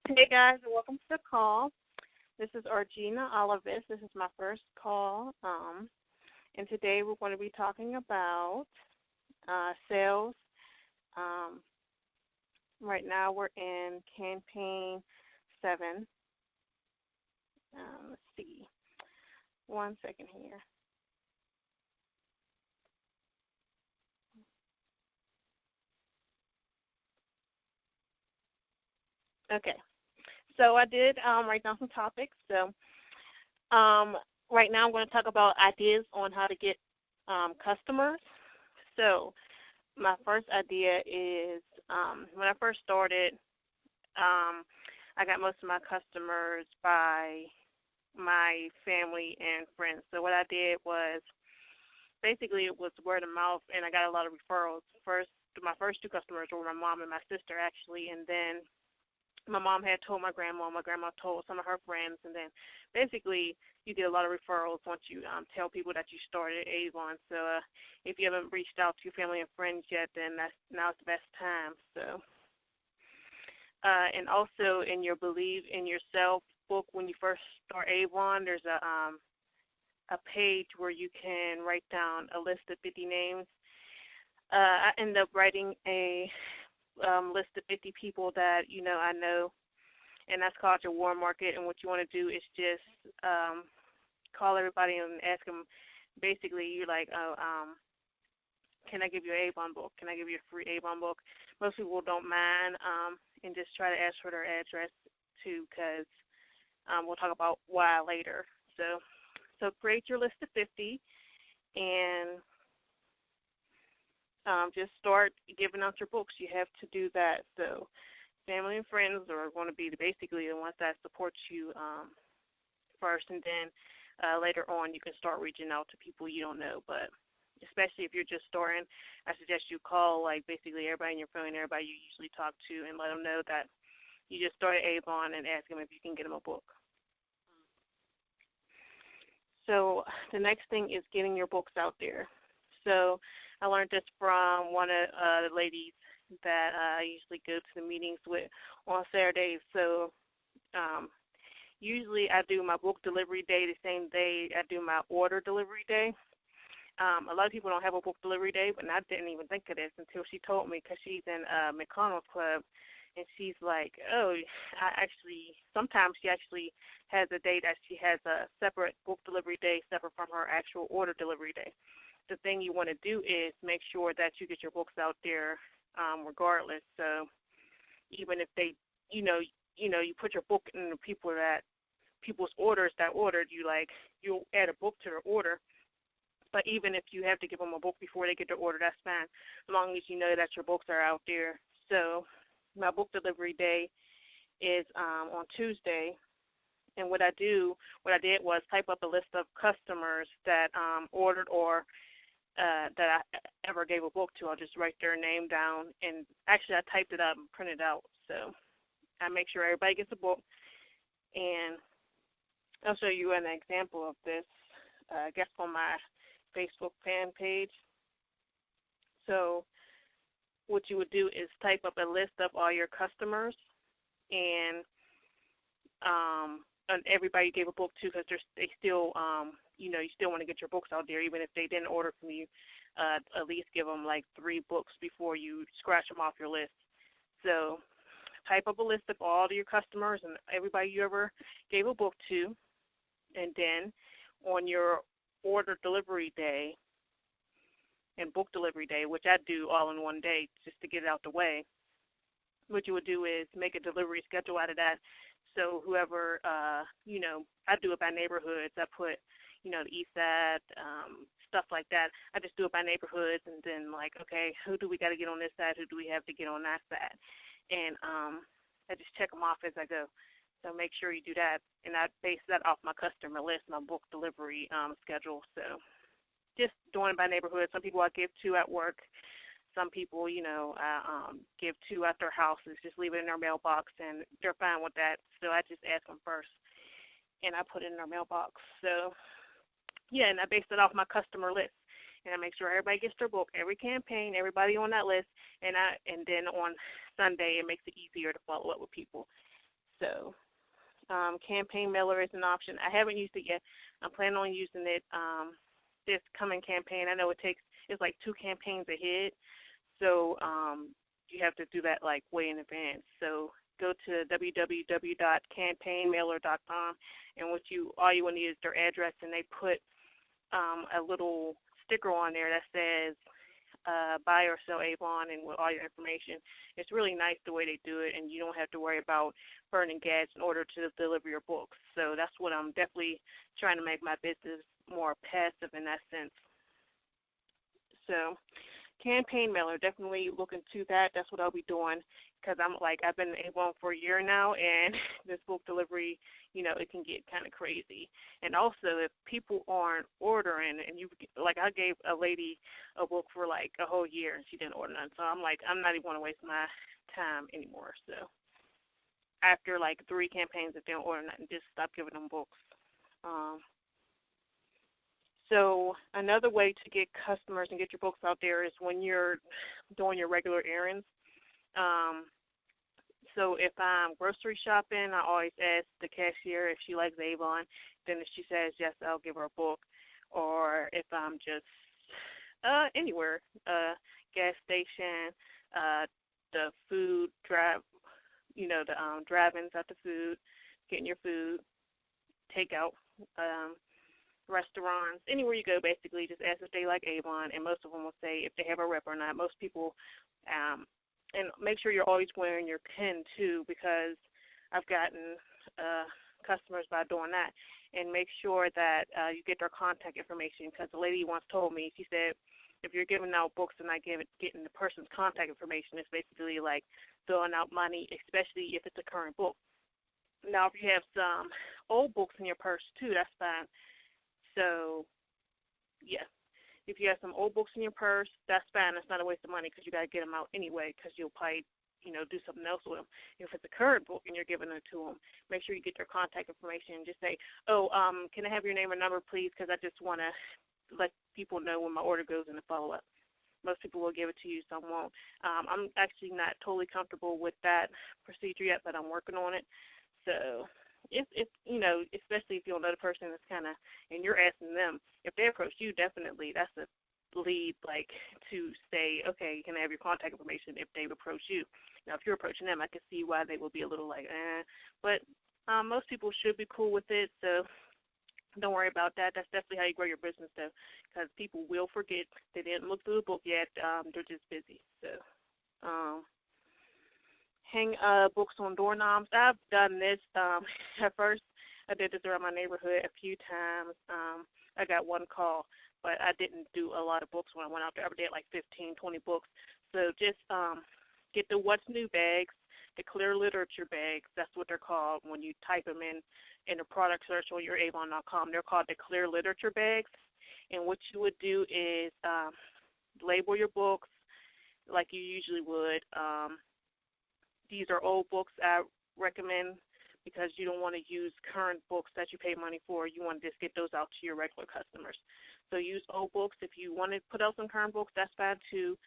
Hey guys, and welcome to the call. This is Argina Olivis. This is my first call, and today we're going to be talking about sales. Um, right now we're in campaign 7. Let's see, one second here. Okay, so I did write down some topics. So um, right now I'm going to talk about ideas on how to get customers. So my first idea is when I first started, I got most of my customers by my family and friends. So what I did was basically it was word of mouth, and I got a lot of referrals. My first two customers were my mom and my sister actually, and then my mom had told my grandma told some of her friends, and then basically you get a lot of referrals once you tell people that you started Avon. So if you haven't reached out to your family and friends yet, then now's the best time. So and also in your Believe in Yourself book, when you first start Avon, there's a page where you can write down a list of 50 names. I ended up writing a list of 50 people that I know, and that's called your warm market. And what you want to do is just call everybody and ask them. Basically, you're like, oh, can I give you an Avon book? Can I give you a free Avon book? Most people don't mind, and just try to ask for their address too, because we'll talk about why later. So create your list of 50 and just start giving out your books. You have to do that. So family and friends are going to be basically the ones that support you first, and then later on you can start reaching out to people you don't know. But especially if you're just starting, I suggest you call like basically everybody in your phone, everybody you usually talk to, and let them know that you just started Avon and ask them if you can get them a book. So the next thing is getting your books out there. So I learned this from one of the ladies that I usually go to the meetings with on Saturdays. So usually I do my book delivery day the same day I do my order delivery day. A lot of people don't have a book delivery day, but I didn't even think of this until she told me, because she's in McConnell's Club, and she's like, oh, sometimes she actually has a day that she has a separate book delivery day, separate from her actual order delivery day. The thing you want to do is make sure that you get your books out there regardless. So even if they, you put your book in the people's orders that ordered, you'll add a book to their order. But even if you have to give them a book before they get their order, that's fine, as long as you know that your books are out there. So my book delivery day is on Tuesday, and what I did was type up a list of customers that ordered or that I ever gave a book to. I'll just write their name down, and actually I typed it up and printed it out. So I make sure everybody gets a book, and I'll show you an example of this, I guess, on my Facebook fan page. So what you would do is type up a list of all your customers, and everybody you gave a book to, because they still, you still want to get your books out there, even if they didn't order from you. At least give them like 3 books before you scratch them off your list. So type up a list of all of your customers and everybody you ever gave a book to, and then on your order delivery day and book delivery day, which I do all in one day just to get it out the way, what you would do is make a delivery schedule out of that. So whoever, I do it by neighborhoods. I put, the east side, stuff like that. I just do it by neighborhoods, and then okay, who do we got to get on this side? Who do we have to get on that side? And I just check them off as I go. So make sure you do that, and I base that off my customer list, my book delivery schedule. So just doing it by neighborhood. Some people I give to at work. Some people, I give to at their houses, just leave it in their mailbox, and they're fine with that. So I just ask them first, and I put it in their mailbox. So, yeah, and I base it off my customer list, and I make sure everybody gets their book, every campaign, everybody on that list, and then on Sunday it makes it easier to follow up with people. So campaign mailer is an option. I haven't used it yet. I'm planning on using it this coming campaign. I know it's like 2 campaigns ahead, so you have to do that like way in advance. So go to www.campaignmailer.com, and all you will need is their address, and they put a little sticker on there that says buy or sell Avon and with all your information. It's really nice the way they do it, and you don't have to worry about burning gas in order to deliver your books. So that's what I'm definitely trying to make my business more passive in that sense. So campaign mailer, definitely look into that. That's what I'll be doing, because I've been Avon for a year now, and this book delivery, it can get kind of crazy. And also, if people aren't ordering, and I gave a lady a book for like a whole year, and she didn't order none. So I'm like, I'm not even going to waste my time anymore. So after like 3 campaigns, if they don't order nothing, just stop giving them books. So another way to get customers and get your books out there is when you're doing your regular errands. So if I'm grocery shopping, I always ask the cashier if she likes Avon. Then if she says yes, I'll give her a book. Or if I'm just anywhere, gas station, the food drive, the drive-ins at the food, getting your food, takeout, restaurants, anywhere you go, basically, just ask if they like Avon, and most of them will say if they have a rep or not. Most people, and make sure you're always wearing your pin, too, because I've gotten customers by doing that. And make sure that you get their contact information, because the lady once told me, she said, if you're giving out books and not getting the person's contact information, it's basically like throwing out money, especially if it's a current book. Now, if you have some old books in your purse, too, that's fine. So, yeah, if you have some old books in your purse, that's fine. That's not a waste of money, because you got to get them out anyway, because you'll probably, do something else with them. If it's a current book and you're giving it to them, make sure you get their contact information and just say, can I have your name and number, please, because I just want to let people know when my order goes in the follow-up. Most people will give it to you, some won't. I'm actually not totally comfortable with that procedure yet, but I'm working on it. So if especially if you don't know the person, that's kind of, and you're asking them, if they approach you, definitely that's a lead, like, to say, okay, can I have your contact information if they approach you. Now, if you're approaching them, I can see why they will be a little like, but most people should be cool with it, so don't worry about that. That's definitely how you grow your business, though, because people will forget they didn't look through the book yet. They're just busy. So hang books on doorknobs. I've done this. At first, I did this around my neighborhood a few times. I got one call, but I didn't do a lot of books when I went out there. I did like 15, 20 books. So just get the What's New bags, the clear literature bags. That's what they're called when you type them in the product search on your Avon.com. They're called the clear literature bags. And what you would do is label your books like you usually would. These are old books I recommend, because you don't want to use current books that you pay money for. You want to just get those out to your regular customers. So use old books. If you want to put out some current books, that's fine too.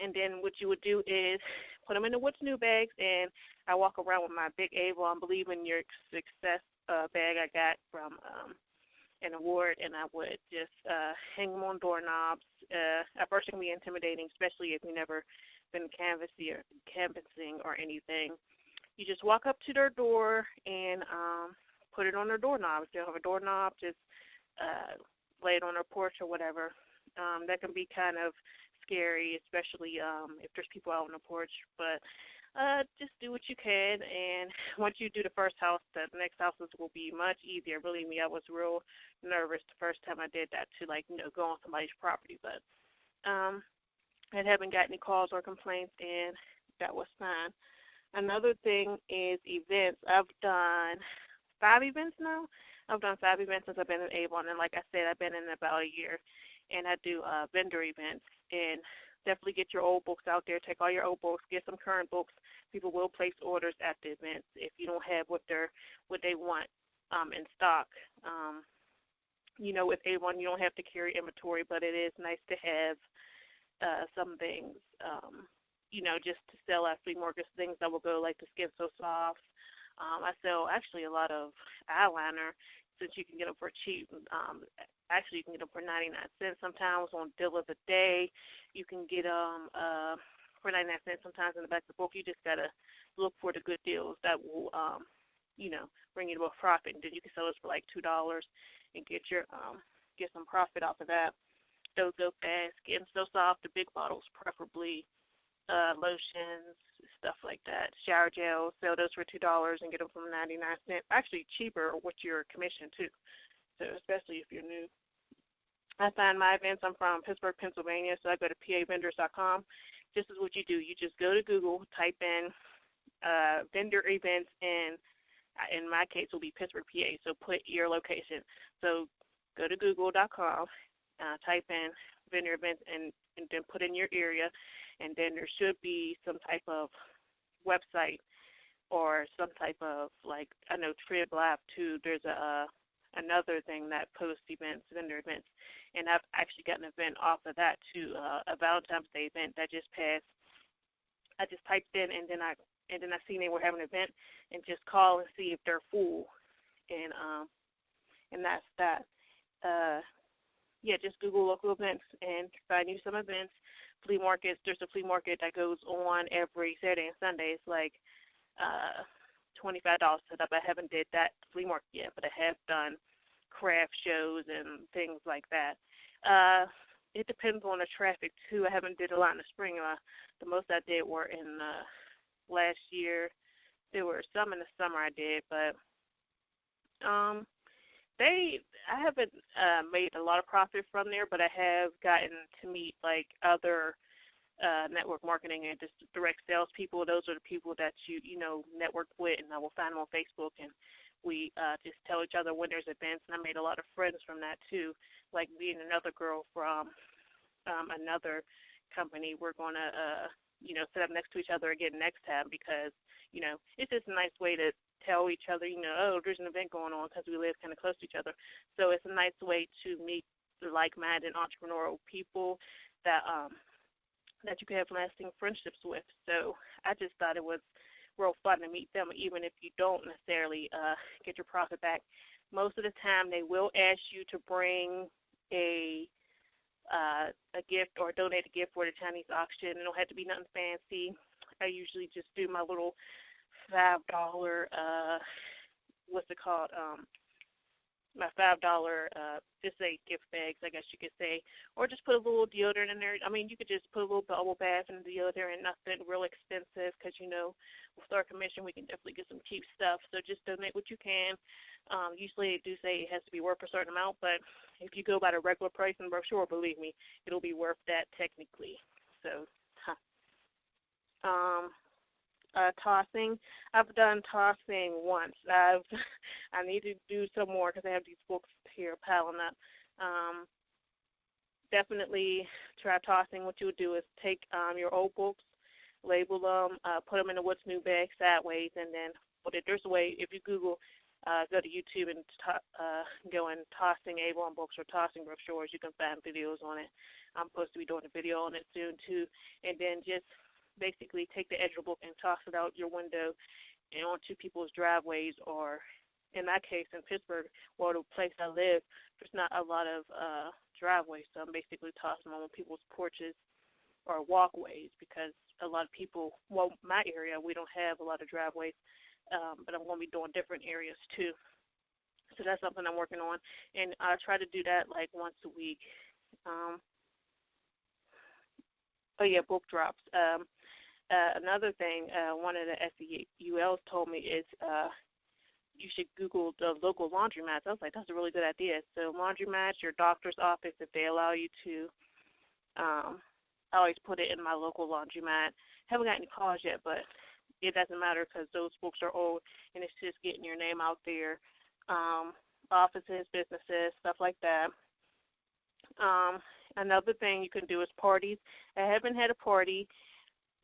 And then what you would do is put them in the What's New bags, and I walk around with my big Avon Believe in Your Success bag I got from an award, and I would just hang them on doorknobs. At first it can be intimidating, especially if you've never been canvassing or anything. You just walk up to their door and put it on their doorknob. If they don't have a doorknob, just lay it on their porch or whatever. That can be kind of scary, especially if there's people out on the porch. But just do what you can, and once you do the first house, the next houses will be much easier. Believe me, I was real nervous the first time I did that, to go on somebody's property. But I haven't got any calls or complaints, and that was fine. Another thing is events. I've done 5 events now. I've done 5 events since I've been in Avon, and like I said, I've been in about a year. And I do vendor events, and definitely get your old books out there. Take all your old books, get some current books. People will place orders at the events if you don't have what they want in stock. With Avon, you don't have to carry inventory, but it is nice to have some things, just to sell at flea markets, things that will go like the Skin So Soft, I sell actually a lot of eyeliner since you can get them for cheap. Actually, you can get them for 99 cents sometimes on deal of the day. You can get them for 99 cents sometimes in the back of the book. You just got to look for the good deals that will, bring you to a profit. And then you can sell this for like $2 and get some profit off of that. Those go fast. Getting so soft, the big bottles preferably, lotions, stuff like that. Shower gels, sell those for $2 and get them from 99 cents. Actually cheaper with your commission too. So especially if you're new. I find my events. I'm from Pittsburgh, Pennsylvania, so I go to pavendors.com. This is what you do. You just go to Google, type in vendor events, and in my case, it will be Pittsburgh, PA. So put your location. So go to google.com, type in vendor events, and then put in your area, and then there should be some type of website or some type of, like, I know Trib Live too. There's another thing that posts events, vendor events, and I've actually got an event off of that too, a Valentine's Day event that just passed. I just typed in, and then I seen they were having an event, and just call and see if they're full, and that's that. Just Google local events and find you some events. Flea markets. There's a flea market that goes on every Saturday and Sunday. It's like $25 set up. I haven't did that flea market yet, but I have done craft shows and things like that. It depends on the traffic too. I haven't did a lot in the spring. The most I did were in last year. There were some in the summer I did, but I haven't made a lot of profit from there, but I have gotten to meet like other network marketing and just direct sales people. Those are the people that you network with, and I will find them on Facebook, and we just tell each other when there's events. And I made a lot of friends from that too. Like me and another girl from another company, we're gonna sit up next to each other again next time because it's just a nice way to tell each other, oh, there's an event going on because we live kind of close to each other. So it's a nice way to meet like-minded entrepreneurial people that you can have lasting friendships with. So I just thought it was real fun to meet them, even if you don't necessarily get your profit back. Most of the time, they will ask you to bring a gift or donate a gift for the Chinese auction. It don't have to be nothing fancy. I usually just do my little $5, what's it called? My $5, just say gift bags, I guess you could say, or just put a little deodorant in there. I mean, you could just put a little bubble bath in the deodorant, nothing real expensive, because with our commission, we can definitely get some cheap stuff. So just donate what you can. Usually, they do say it has to be worth a certain amount, but if you go by the regular price in the brochure, believe me, it'll be worth that technically. So, tossing. I've done tossing once. I need to do some more because I have these books here piling up. Definitely try tossing. What you would do is take your old books, label them, put them in a What's New bag sideways, and then there's a way, if you Google, go to YouTube and go in tossing Avon books or tossing brochures, you can find videos on it. I'm supposed to be doing a video on it soon too, and then just basically take the edge of the book and toss it out your window and onto people's driveways, or in my case in Pittsburgh, the place I live, there's not a lot of driveways, so I'm basically tossing them on people's porches or walkways because a lot of people, my area, we don't have a lot of driveways, but I'm going to be doing different areas too. So that's something I'm working on, and I try to do that like once a week. Book drops. Another thing, one of the SEULs told me is you should Google the local laundromats. I was like, that's a really good idea. So laundromats, your doctor's office, if they allow you to, I always put it in my local laundromat. Haven't got any calls yet, but it doesn't matter because those books are old, and it's just getting your name out there. Offices, businesses, stuff like that. Another thing you can do is parties. I haven't had a party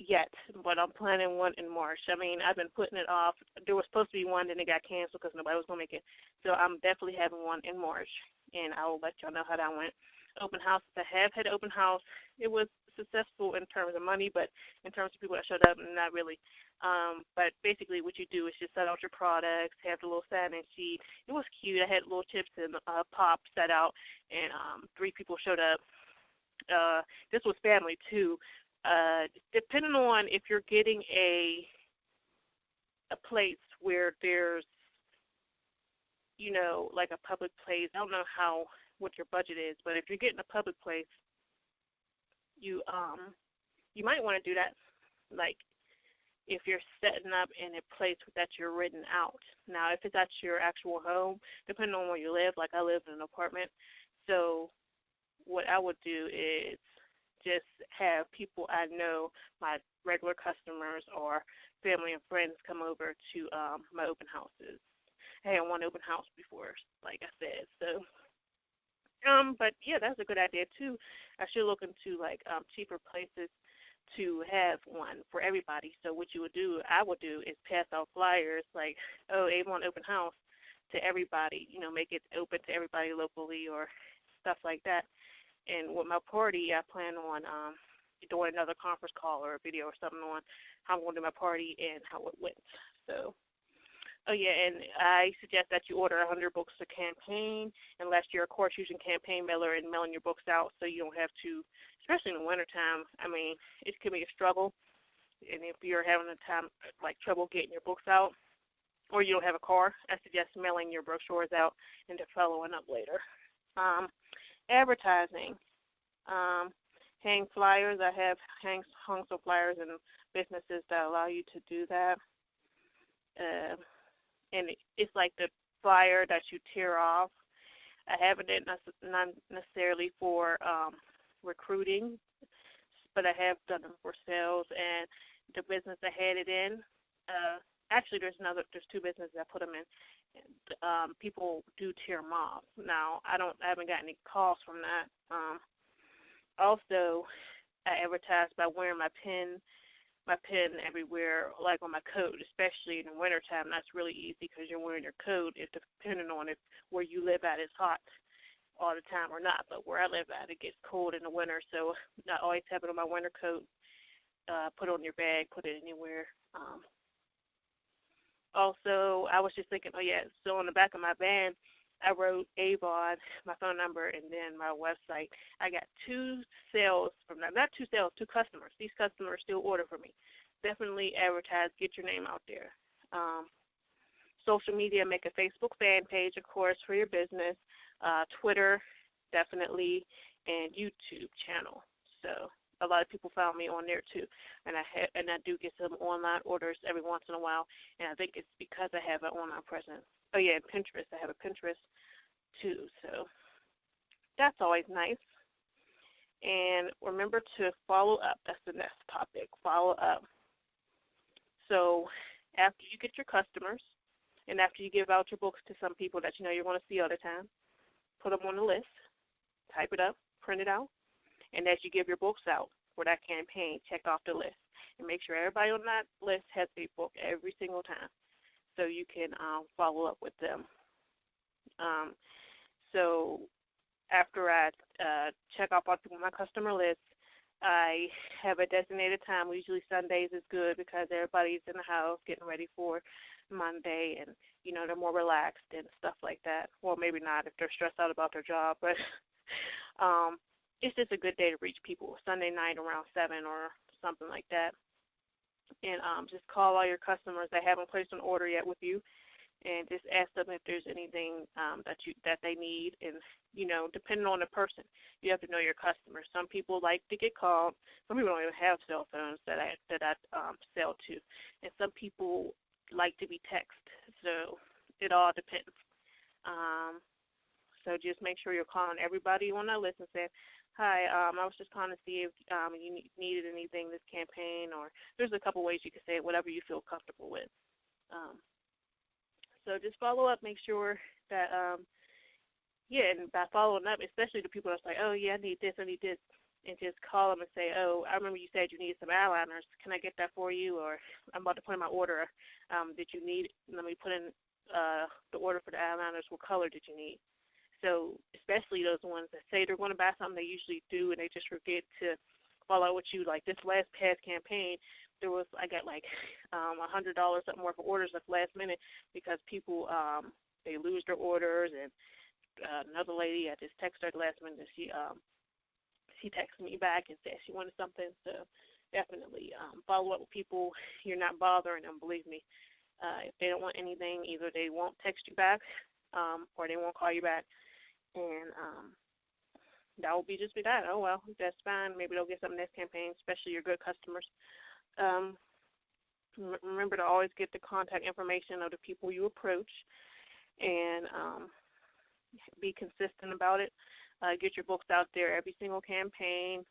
yet, but I'm planning one in March. I mean, I've been putting it off. There was supposed to be one, then it got canceled because nobody was going to make it. So I'm definitely having one in March, and I will let y'all know how that went. Open house, I have had open house. It was successful in terms of money, but in terms of people that showed up, not really. But basically what you do is just set out your products, have the little sign-in sheet. It was cute. I had little chips and pop set out, and 3 people showed up. This was family too. Depending on if you're getting a place where there's, like a public place. I don't know what your budget is, but if you're getting a public place, you might want to do that. Like if you're setting up in a place that you're renting out. Now, if it's at your actual home, depending on where you live, like I live in an apartment, so what I would do is just have people I know, my regular customers or family and friends, come over to my open houses. I had one open house before, like I said. So, but yeah, that's a good idea too. I should look into like cheaper places to have one for everybody. So what I would do is pass out flyers like, oh, Avon open house to everybody. Make it open to everybody locally or stuff like that. And with my party, I plan on doing another conference call or a video or something on how I'm going to do my party and how it went. So. Oh, yeah, and I suggest that you order 100 books a campaign unless you're, of course, using campaign mailer and mailing your books out so you don't have to, especially in the wintertime. I mean, it can be a struggle. And if you're having trouble getting your books out or you don't have a car, I suggest mailing your brochures out and then following up later. Advertising. Hang flyers. I have hung some flyers in businesses that allow you to do that. And it's like the flyer that you tear off. I haven't done it not necessarily for recruiting, but I have done them for sales. And the business I had it in, actually there's 2 businesses I put them in. People do tear them off. Now I haven't gotten any calls from that. Also, I advertise by wearing my pen everywhere, like on my coat, especially in the wintertime. That's really easy because you're wearing your coat. It's depending on if where you live at is hot all the time or not. But where I live at, it gets cold in the winter, so not always have it on my winter coat. Put it on your bag, put it anywhere. Also, I was just thinking, so on the back of my van, I wrote Avon, my phone number, and then my website. I got 2 sales from that. Not 2 sales, 2 customers. These customers still order for me. Definitely advertise, get your name out there. Social media, make a Facebook fan page, of course, for your business. Twitter, definitely, and YouTube channel. So a lot of people found me on there too, and I do get some online orders every once in a while, and I think it's because I have an online presence. Oh yeah, and Pinterest. I have a Pinterest too, so that's always nice. And remember to follow up. That's the next topic. Follow up. So after you get your customers, and after you give out your books to some people that you know you're going to see all the time, put them on the list, type it up, print it out, and as you give your books out for that campaign, check off the list and make sure everybody on that list has a book every single time so you can follow up with them. So after I check off all people on my customer list, I have a designated time. Usually Sundays is good because everybody's in the house getting ready for Monday, and, you know, they're more relaxed and stuff like that. Well, maybe not if they're stressed out about their job, but it's just a good day to reach people. Sunday night around 7 or something like that. And just call all your customers that haven't placed an order yet with you, and just ask them if there's anything that they need. And, you know, depending on the person, you have to know your customers. Some people like to get called. Some people don't even have cell phones that I sell to. And some people like to be texted. So it all depends. So just make sure you're calling everybody on that list and saying, hi, I was just calling to see if you needed anything this campaign, or there's a couple ways you can say it, whatever you feel comfortable with. So just follow up, make sure that, and by following up, especially the people that's like, oh, yeah, I need this, and just call them and say, oh, I remember you said you needed some eyeliners. Can I get that for you? Or I'm about to put in my order. Did you need it? Let me put in the order for the eyeliners. What color did you need? So especially those ones that say they're going to buy something, they usually do, and they just forget to follow up with you. Like this last past campaign, I got like $100 something worth of orders at the last minute because people they lose their orders. And another lady, I just texted her at the last minute, and she texted me back and said she wanted something. So definitely follow up with people. You're not bothering them, believe me. If they don't want anything, either they won't text you back or they won't call you back. And that will just be that. Oh, well, that's fine. Maybe they'll get something next campaign, especially your good customers. Remember to always get the contact information of the people you approach, and be consistent about it. Get your books out there every single campaign.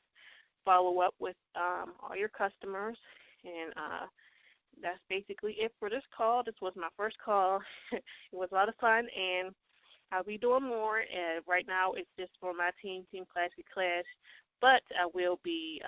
Follow up with all your customers, and that's basically it for this call. This was my first call. It was a lot of fun, and I'll be doing more. Right now, it's just for my Team Classy Clash, but I will be